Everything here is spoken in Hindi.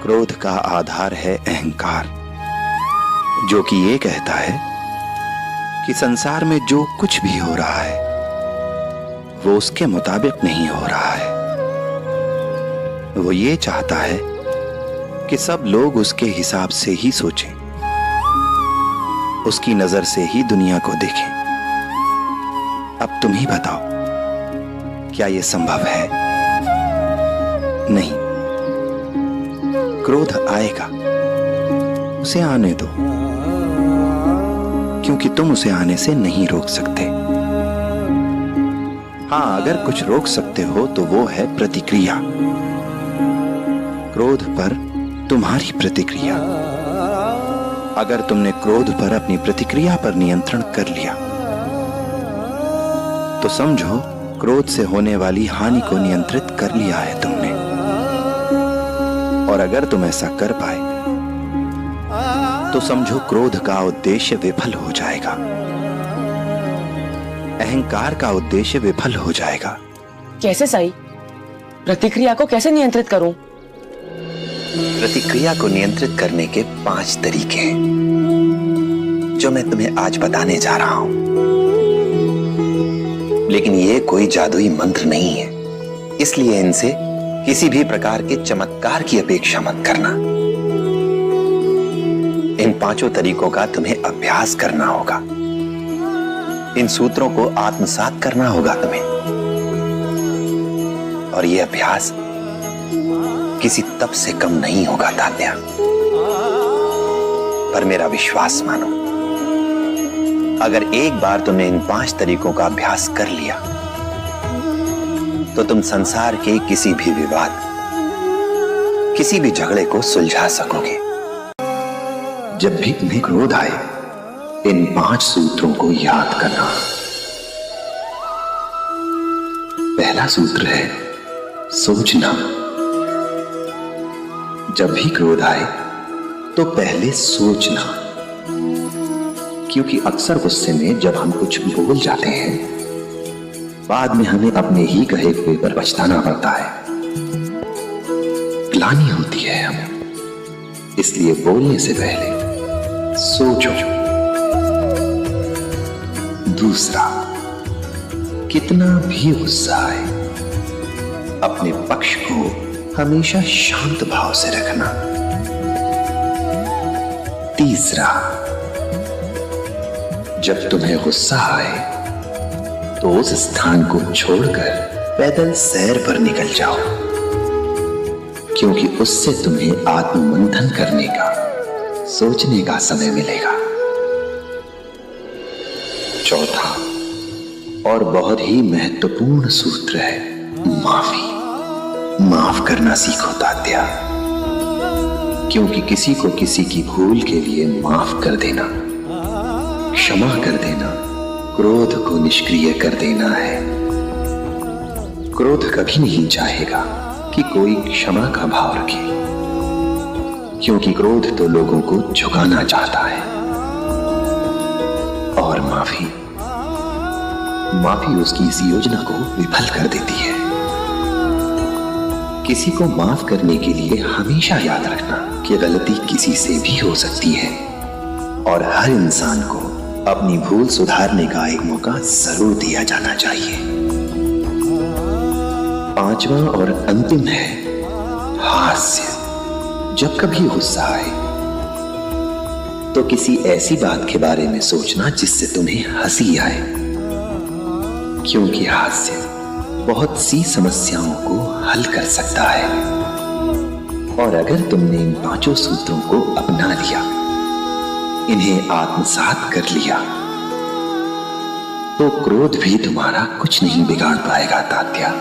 क्रोध का आधार है अहंकार, जो कि ये कहता है कि संसार में जो कुछ भी हो रहा है वो उसके मुताबिक नहीं हो रहा है। वो ये चाहता है कि सब लोग उसके हिसाब से ही सोचें, उसकी नजर से ही दुनिया को देखें। अब तुम ही बताओ, क्या यह संभव है? नहीं। क्रोध आएगा, उसे आने दो, क्योंकि तुम उसे आने से नहीं रोक सकते। हाँ, अगर कुछ रोक सकते हो तो वो है प्रतिक्रिया। क्रोध पर तुम्हारी प्रतिक्रिया। अगर तुमने क्रोध पर अपनी प्रतिक्रिया पर नियंत्रण कर लिया तो समझो क्रोध से होने वाली हानि को नियंत्रित कर लिया है तुमने। और अगर तुम ऐसा कर पाए तो समझो क्रोध का उद्देश्य विफल हो जाएगा, अहंकार का उद्देश्य विफल हो जाएगा। कैसे साईं? प्रतिक्रिया को कैसे नियंत्रित करूं? प्रतिक्रिया को नियंत्रित करने के 5 तरीके हैं जो मैं तुम्हें आज बताने जा रहा हूं। लेकिन ये कोई जादुई मंत्र नहीं है, इसलिए इनसे किसी भी प्रकार के चमत्कार की अपेक्षा मत करना। इन 5 तरीकों का तुम्हें अभ्यास करना होगा। इन सूत्रों को आत्मसात करना होगा तुम्हें। और यह अभ्यास किसी तप से कम नहीं होगा तात्या। पर मेरा विश्वास मानो, अगर एक बार तुमने इन 5 तरीकों का अभ्यास कर लिया तो तुम संसार के किसी भी विवाद, किसी भी झगड़े को सुलझा सकोगे। जब भी तुम्हें क्रोध आए, इन 5 सूत्रों को याद करना। पहला सूत्र है सोचना। जब भी क्रोध आए तो पहले सोचना, क्योंकि अक्सर गुस्से में जब हम कुछ बोल जाते हैं, बाद में हमें अपने ही कहे हुए पर पछताना पड़ता है, ग्लानि होती है हमें। इसलिए बोलने से पहले सोचो। दूसरा, कितना भी गुस्सा आए, अपने पक्ष को हमेशा शांत भाव से रखना। तीसरा, जब तुम्हें गुस्सा आए तो उस स्थान को छोड़कर पैदल सैर पर निकल जाओ, क्योंकि उससे तुम्हें आत्ममंथन करने का, सोचने का समय मिलेगा। चौथा और बहुत ही महत्वपूर्ण सूत्र है माफी। माफ करना सीखो तात्या, क्योंकि किसी को किसी की भूल के लिए माफ कर देना, क्षमा कर देना, क्रोध को निष्क्रिय कर देना है। क्रोध कभी नहीं चाहेगा कि कोई क्षमा का भाव रखे, क्योंकि क्रोध तो लोगों को झुकाना चाहता है। और माफी उसकी इस योजना को विफल कर देती है। किसी को माफ करने के लिए हमेशा याद रखना कि गलती किसी से भी हो सकती है, और हर इंसान को अपनी भूल सुधारने का एक मौका जरूर दिया जाना चाहिए। 5वां और अंतिम है हास्य। जब कभी गुस्सा आए तो किसी ऐसी बात के बारे में सोचना जिससे तुम्हें हंसी आए, क्योंकि हास्य बहुत सी समस्याओं को हल कर सकता है। और अगर तुमने इन 5 सूत्रों को अपना लिया, इन्हें आत्मसात कर लिया, तो क्रोध भी तुम्हारा कुछ नहीं बिगाड़ पाएगा तात्या।